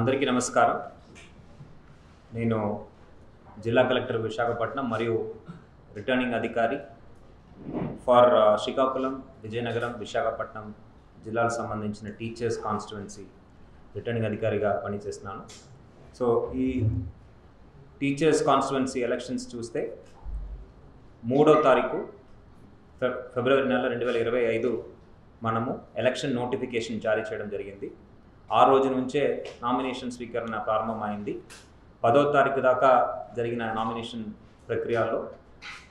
అందరికీ నమస్కారం. నేను జిల్లా కలెక్టర్ విశాఖపట్నం మరియు రిటర్నింగ్ అధికారి ఫర్ శ్రీకాకుళం, విజయనగరం, విశాఖపట్నం జిల్లాలకు సంబంధించిన టీచర్స్ కాన్స్టిట్యుయెన్సీ రిటర్నింగ్ అధికారిగా పనిచేస్తున్నాను. సో ఈ టీచర్స్ కాన్స్టిట్యుయెన్సీ ఎలక్షన్స్ చూస్తే 3వ తారీఖు ఫిబ్రవరి నెల 2025 మనము ఎలక్షన్ నోటిఫికేషన్ జారీ చేయడం జరిగింది. ఆ రోజు నుంచే నామినేషన్ స్వీకరణ ప్రారంభమైంది. 10వ తారీఖు దాకా జరిగిన నామినేషన్ ప్రక్రియలో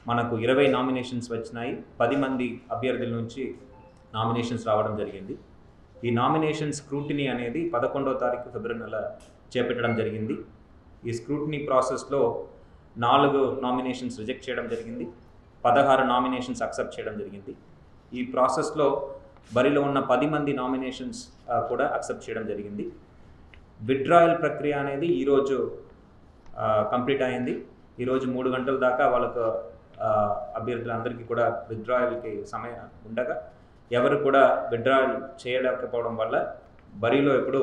మనకు 20 నామినేషన్స్ వచ్చినాయి. 10 మంది అభ్యర్థుల నుంచి నామినేషన్స్ రావడం జరిగింది. ఈ నామినేషన్ స్క్రూటినీ అనేది 11వ తారీఖు ఫిబ్రవరి నెల చేపట్టడం జరిగింది. ఈ స్క్రూటినీ ప్రాసెస్లో 4 నామినేషన్స్ రిజెక్ట్ చేయడం జరిగింది, 16 నామినేషన్స్ అక్సెప్ట్ చేయడం జరిగింది. ఈ ప్రాసెస్లో బరిలో ఉన్న 10 మంది నామినేషన్స్ కూడా అక్సెప్ట్ చేయడం జరిగింది. విత్డ్రాయల్ ప్రక్రియ అనేది ఈరోజు కంప్లీట్ అయింది. ఈరోజు 3 గంటల దాకా వాళ్ళకు అభ్యర్థులందరికీ కూడా విత్డ్రాయల్కి సమయం ఉండగా ఎవరు కూడా విత్డ్రాయల్ చేయలేకపోవడం వల్ల బరిలో ఇప్పుడు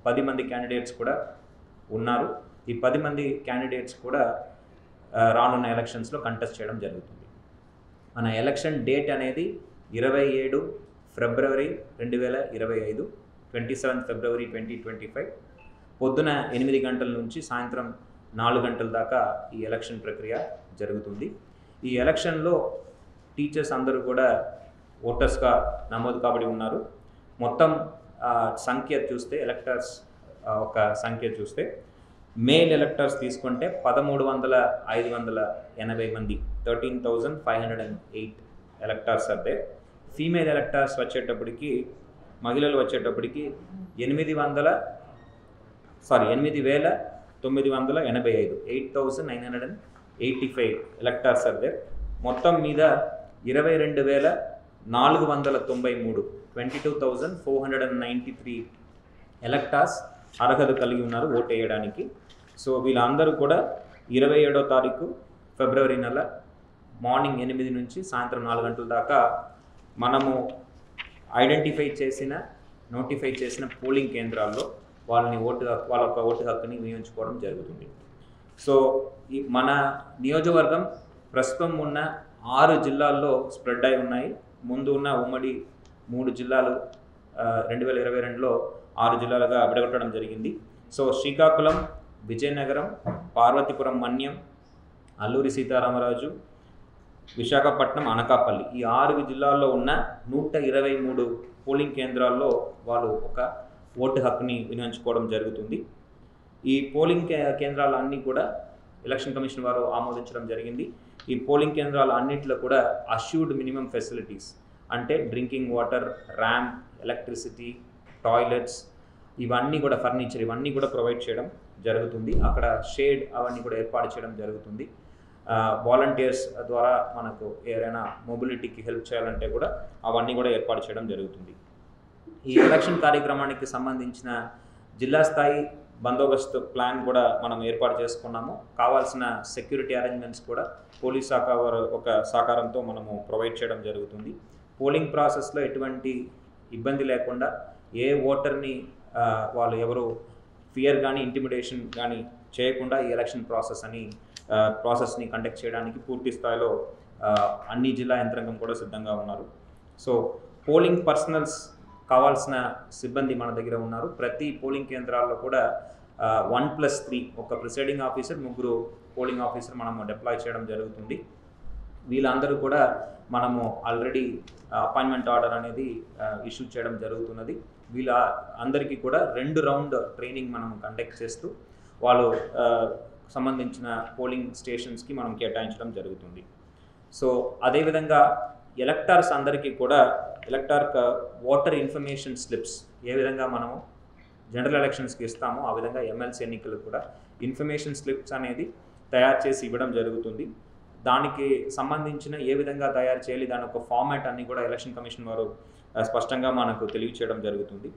10 మంది క్యాండిడేట్స్ కూడా ఉన్నారు. ఈ 10 మంది క్యాండిడేట్స్ కూడా రానున్న ఎలక్షన్స్లో కంటెస్ట్ చేయడం జరుగుతుంది. మన ఎలక్షన్ డేట్ అనేది 27 ఫిబ్రవరి 2025, 27 ఫిబ్రవరి 2025 పొద్దున 8 గంటల నుంచి సాయంత్రం 4 గంటల దాకా ఈ ఎలక్షన్ ప్రక్రియ జరుగుతుంది. ఈ ఎలక్షన్లో టీచర్స్ అందరూ కూడా ఓటర్స్గా నమోదు కాబడి ఉన్నారు. మొత్తం సంఖ్య చూస్తే ఎలక్టర్స్ ఒక సంఖ్య చూస్తే మేల్ ఎలక్టర్స్ తీసుకుంటే 13,580 మంది, 13,508 ఎలక్టర్స్ అదే. ఫీమేల్ ఎలక్టర్స్ వచ్చేటప్పటికి, మహిళలు వచ్చేటప్పటికి 8,985, 8,985 ఎలక్టర్స్ అదే. మొత్తం మీద 22,493, 22,493 ఎలక్టర్స్ అర్హత కలిగి ఉన్నారు ఓటు వేయడానికి. సో వీళ్ళందరూ కూడా 27వ తారీఖు ఫిబ్రవరి నెల మార్నింగ్ 8 నుంచి సాయంత్రం 4 గంటల దాకా మనము నోటిఫై చేసిన పోలింగ్ కేంద్రాల్లో వాళ్ళ యొక్క ఓటు హక్కుని వినియోగించుకోవడం జరుగుతుంది. సో మన నియోజకవర్గం ప్రస్తుతం ఉన్న 6 జిల్లాల్లో స్ప్రెడ్ అయి ఉన్నాయి. ముందు ఉన్న ఉమ్మడి 3 జిల్లాలు 2022లో 6 జిల్లాలుగా విడగొట్టడం జరిగింది. సో శ్రీకాకుళం, విజయనగరం, పార్వతీపురం మన్యం, అల్లూరి సీతారామరాజు, విశాఖపట్నం, అనకాపల్లి ఈ 6 జిల్లాల్లో ఉన్న 123 పోలింగ్ కేంద్రాల్లో వాళ్ళు ఒక ఓటు హక్కుని వినియోగించుకోవడం జరుగుతుంది. ఈ పోలింగ్ కేంద్రాలు అన్నీ కూడా ఎలక్షన్ కమిషన్ వారు ఆమోదించడం జరిగింది. ఈ పోలింగ్ కేంద్రాలు అన్నింటిలో కూడా అష్యూర్డ్ మినిమం ఫెసిలిటీస్ అంటే drinking water, ramp, electricity, toilets ఇవన్నీ కూడా ఫర్నిచర్ ఇవన్నీ కూడా ప్రొవైడ్ చేయడం జరుగుతుంది. అక్కడ షేడ్ అవన్నీ కూడా ఏర్పాటు చేయడం జరుగుతుంది. వాలంటీర్స్ ద్వారా మనకు ఏదైనా మొబిలిటీకి హెల్ప్ చేయాలంటే కూడా అవన్నీ కూడా ఏర్పాటు చేయడం జరుగుతుంది. ఈ ఎలక్షన్ కార్యక్రమానికి సంబంధించిన జిల్లా స్థాయి బందోబస్తు ప్లాన్ కూడా మనం ఏర్పాటు చేసుకున్నాము. కావాల్సిన సెక్యూరిటీ అరేంజ్మెంట్స్ కూడా పోలీస్ శాఖ వారు ఒక సహకారంతో మనము ప్రొవైడ్ చేయడం జరుగుతుంది. పోలింగ్ ప్రాసెస్లో ఎటువంటి ఇబ్బంది లేకుండా ఏ ఓటర్ని వాళ్ళు ఎవరు ఫియర్ కానీ ఇంటిమిడేషన్ కానీ చేయకుండా ఈ ఎలక్షన్ ప్రాసెస్ని కండక్ట్ చేయడానికి పూర్తి స్థాయిలో అన్ని జిల్లా యంత్రాంగం కూడా సిద్ధంగా ఉన్నారు. సో పోలింగ్ పర్సనల్స్ కావాల్సిన సిబ్బంది మన దగ్గర ఉన్నారు. ప్రతి పోలింగ్ కేంద్రాల్లో కూడా 1+3 ఒక ప్రిసైడింగ్ ఆఫీసర్, 3 పోలింగ్ ఆఫీసర్ మనము డిప్లాయ్ చేయడం జరుగుతుంది. వీళ్ళందరూ కూడా మనము ఆల్రెడీ అపాయింట్మెంట్ ఆర్డర్ అనేది ఇష్యూ చేయడం జరుగుతున్నది. వీళ్ళ అందరికీ కూడా 2 రౌండ్ ట్రైనింగ్ మనం కండక్ట్ చేస్తూ వాళ్ళు సంబంధించిన పోలింగ్ స్టేషన్స్కి మనం కేటాయించడం జరుగుతుంది. సో అదేవిధంగా ఎలక్టర్స్ అందరికీ కూడా ఎలక్టర్ ఓటర్ ఇన్ఫర్మేషన్ స్లిప్స్ ఏ విధంగా మనము జనరల్ ఎలక్షన్స్కి ఇస్తామో ఆ విధంగా ఎమ్మెల్సీ ఎన్నికలు కూడా ఇన్ఫర్మేషన్ స్లిప్స్ అనేది తయారు చేసి ఇవ్వడం జరుగుతుంది. దానికి సంబంధించిన ఏ విధంగా తయారు చేయాలి, దాని ఒక ఫార్మాట్ అన్నీ కూడా ఎలక్షన్ కమిషన్ వారు స్పష్టంగా మనకు తెలియచేయడం జరుగుతుంది.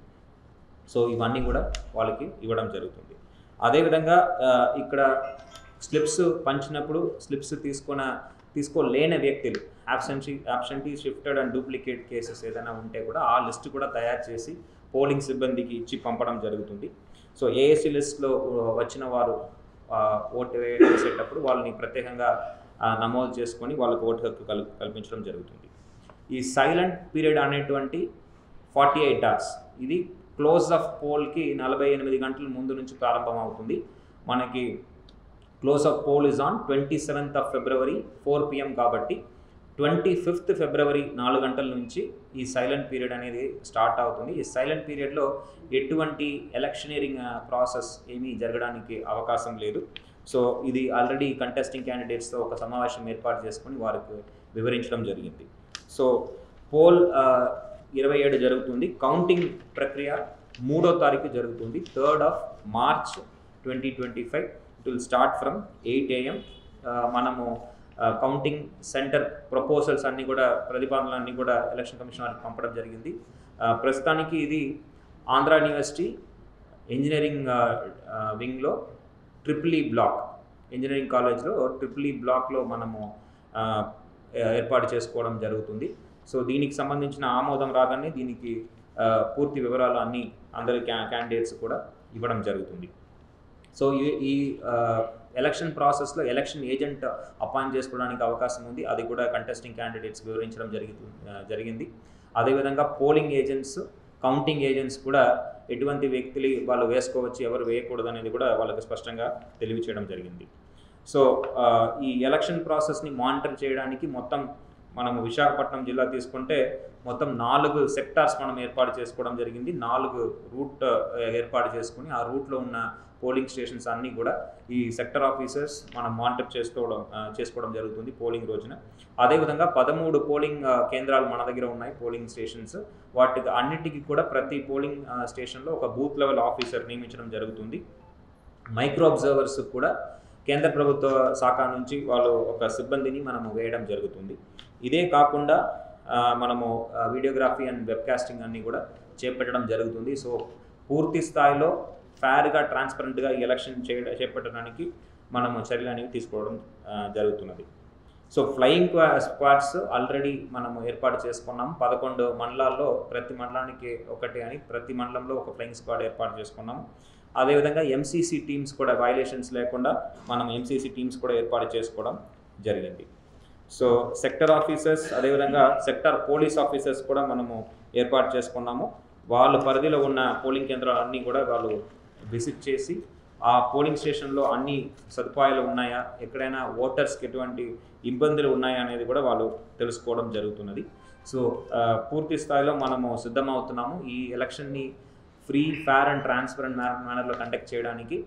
సో ఇవన్నీ కూడా వాళ్ళకి ఇవ్వడం జరుగుతుంది. అదేవిధంగా ఇక్కడ స్లిప్స్ పంచినప్పుడు స్లిప్స్ తీసుకోలేని వ్యక్తులు absentee shifted and duplicate cases ఏదైనా ఉంటే కూడా ఆ లిస్ట్ కూడా తయారు చేసి పోలింగ్ సిబ్బందికి ఇచ్చి పంపడం జరుగుతుంది. సో ఏఎస్సీ లిస్ట్లో వచ్చిన వారు ఓటు వేసేటప్పుడు వాళ్ళని ప్రత్యేకంగా నమోదు చేసుకొని వాళ్ళకు ఓటు హక్కు కల్పించడం జరుగుతుంది. ఈ సైలెంట్ పీరియడ్ అనేటువంటి 48 hours, ఇది క్లోజ్ ఆఫ్ పోల్కి 48 గంటల ముందు నుంచి ప్రారంభమవుతుంది. మనకి close of poll is on 27th February 4 PM కాబట్టి 25th February 4 గంటల నుంచి ఈ సైలెంట్ పీరియడ్ అనేది స్టార్ట్ అవుతుంది. ఈ సైలెంట్ పీరియడ్లో ఎటువంటి ఎలక్షనీరింగ్ ప్రాసెస్ ఏమీ జరగడానికి అవకాశం లేదు. సో ఇది ఆల్రెడీ కంటెస్టింగ్ క్యాండిడేట్స్తో ఒక సమావేశం ఏర్పాటు చేసుకొని వారికి వివరించడం జరిగింది. సో పోల్ 27 జరుగుతుంది. కౌంటింగ్ ప్రక్రియ 3వ తారీఖు జరుగుతుంది. 3rd March 2025. It will start from 8 AM. మనము కౌంటింగ్ సెంటర్ ప్రపోజల్స్ అన్నీ కూడా ప్రతిపాదనలన్నీ కూడా ఎలక్షన్ కమిషన్ వారికి పంపడం జరిగింది. ప్రస్తుతానికి ఇది ఆంధ్ర యూనివర్సిటీ ఇంజనీరింగ్ వింగ్లో ట్రిపుల్ బ్లాక్, ఇంజనీరింగ్ కాలేజ్లో ట్రిపుల్ బ్లాక్లో మనము ఏర్పాటు చేసుకోవడం జరుగుతుంది. సో దీనికి సంబంధించిన ఆమోదం రాగానే దీనికి పూర్తి వివరాలు అన్నీ అందరి క్యాండిడేట్స్ కూడా ఇవ్వడం జరుగుతుంది. సో ఈ ఎలక్షన్ ప్రాసెస్లో ఎలక్షన్ ఏజెంట్ అపాయింట్ చేసుకోవడానికి అవకాశం ఉంది. అది కూడా కంటెస్టింగ్ క్యాండిడేట్స్ వివరించడం జరిగింది. అదేవిధంగా పోలింగ్ ఏజెంట్స్, కౌంటింగ్ ఏజెంట్స్ కూడా ఎటువంటి వ్యక్తులు వాళ్ళు వేసుకోవచ్చు, ఎవరు వేయకూడదు అనేది కూడా వాళ్ళకి స్పష్టంగా తెలియచేయడం జరిగింది. సో ఈ ఎలక్షన్ ప్రాసెస్ని మానిటర్ చేయడానికి మొత్తం మనము విశాఖపట్నం జిల్లా తీసుకుంటే మొత్తం 4 సెక్టార్స్ మనం ఏర్పాటు చేసుకోవడం జరిగింది. 4 రూట్ ఏర్పాటు చేసుకుని ఆ రూట్లో ఉన్న పోలింగ్ స్టేషన్స్ అన్నీ కూడా ఈ సెక్టర్ ఆఫీసర్స్ మనం మానిటర్ చేసుకోవడం జరుగుతుంది పోలింగ్ రోజున. అదేవిధంగా 13 పోలింగ్ కేంద్రాలు మన దగ్గర ఉన్నాయి, పోలింగ్ స్టేషన్స్. వాటికి అన్నిటికీ కూడా ప్రతి పోలింగ్ స్టేషన్లో ఒక బూత్ లెవెల్ ఆఫీసర్ నియమించడం జరుగుతుంది. మైక్రో అబ్జర్వర్స్ కూడా కేంద్ర ప్రభుత్వ శాఖ నుంచి వాళ్ళు ఒక సిబ్బందిని మనము వేయడం జరుగుతుంది. ఇదే కాకుండా మనము వీడియోగ్రఫీ అండ్ వెబ్కాస్టింగ్ అన్నీ కూడా చేపట్టడం జరుగుతుంది. సో పూర్తి స్థాయిలో ఫేర్గా, ట్రాన్స్పరెంట్గా ఈ ఎలక్షన్ చేపట్టడానికి మనము చర్యలు అనేవి తీసుకోవడం జరుగుతున్నది. సో ఫ్లయింగ్ స్క్వాడ్స్ ఆల్రెడీ మనము ఏర్పాటు చేసుకున్నాము. 11 మండలాల్లో ప్రతి మండలానికి ఒకటి అని, ప్రతి మండలంలో ఒక ఫ్లయింగ్ స్క్వాడ్ ఏర్పాటు చేసుకున్నాము. అదేవిధంగా ఎంసీసీ టీమ్స్ కూడా వైలేషన్స్ లేకుండా మనం ఎంసీసీ టీమ్స్ కూడా ఏర్పాటు చేసుకోవడం జరిగింది. సో సెక్టర్ ఆఫీసర్స్, అదేవిధంగా సెక్టర్ పోలీస్ ఆఫీసర్స్ కూడా మనము ఏర్పాటు చేసుకున్నాము. వాళ్ళ పరిధిలో ఉన్న పోలింగ్ కేంద్రాలన్నీ కూడా వాళ్ళు విజిట్ చేసి ఆ పోలింగ్ స్టేషన్లో అన్ని సదుపాయాలు ఉన్నాయా, ఎక్కడైనా ఓటర్స్కి ఎటువంటి ఇబ్బందులు ఉన్నాయా అనేది కూడా వాళ్ళు తెలుసుకోవడం జరుగుతున్నది. సో పూర్తి స్థాయిలో మనము సిద్ధమవుతున్నాము. ఈ ఎలక్షన్ని ఫ్రీ, ఫేర్ అండ్ ట్రాన్స్పరెంట్ మేనర్లో కండక్ట్ చేయడానికి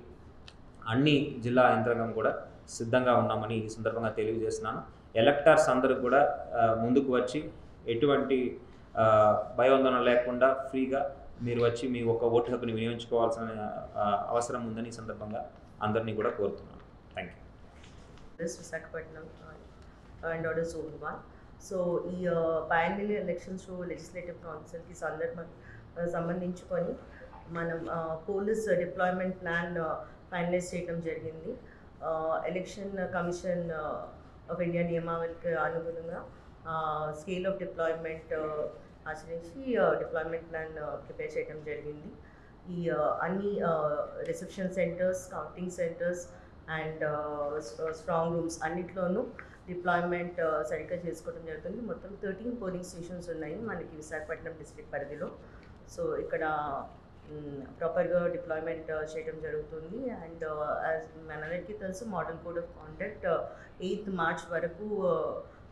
అన్ని జిల్లా యంత్రాంగం కూడా సిద్ధంగా ఉన్నామని ఈ సందర్భంగా తెలియజేస్తున్నాను. ఎలక్టర్స్ అందరూ కూడా ముందుకు వచ్చి ఎటువంటి భయోందన లేకుండా ఫ్రీగా మీరు వచ్చి మీ ఒక ఓటు హక్కుని వినియోగించుకోవాల్సిన అవసరం ఉందని ఈ సందర్భంగా అందరినీ కూడా కోరుతున్నాను. Thank you. Visakhapatnam and order zone 1. So ఈ బైఎన్నియల్ ఎలక్షన్స్ లెజిస్లేటివ్ కౌన్సిల్కి సంబంధించుకొని మనం పోలీస్ డిప్లాయ్మెంట్ ప్లాన్ ఫైనలైజ్ చేయడం జరిగింది. ఎలక్షన్ కమిషన్ ఆఫ్ ఇండియా నియమావళికి అనుగుణంగా స్కేల్ ఆఫ్ డిప్లాయ్మెంట్ ఆచరించి డిప్లాయ్మెంట్ ప్లాన్ ప్రిపేర్ చేయడం జరిగింది. ఈ అన్ని reception centres, counting centres and strong rooms అన్నిట్లోనూ డిప్లాయ్మెంట్ సరిగ్గా చేసుకోవడం జరుగుతుంది. మొత్తం 13 పోలింగ్ స్టేషన్స్ ఉన్నాయి మనకి విశాఖపట్నం డిస్ట్రిక్ట్ పరిధిలో. సో ఇక్కడ ప్రాపర్గా డిప్లాయ్మెంట్ చేయడం జరుగుతుంది. అండ్ మనందరికీ తెలుసు model code of conduct 8th March వరకు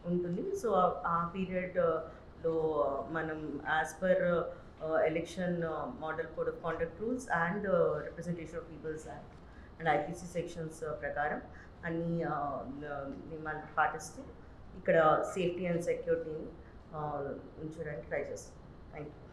ఉంటుంది. సో ఆ పీరియడ్లో మనం as per election model code of conduct rules and representation of people's act and IPC sections ప్రకారం అన్ని నియమాలు పాటిస్తూ ఇక్కడ సేఫ్టీ అండ్ సెక్యూరిటీని ఉంచడానికి ట్రై చేస్తాం. Thank you.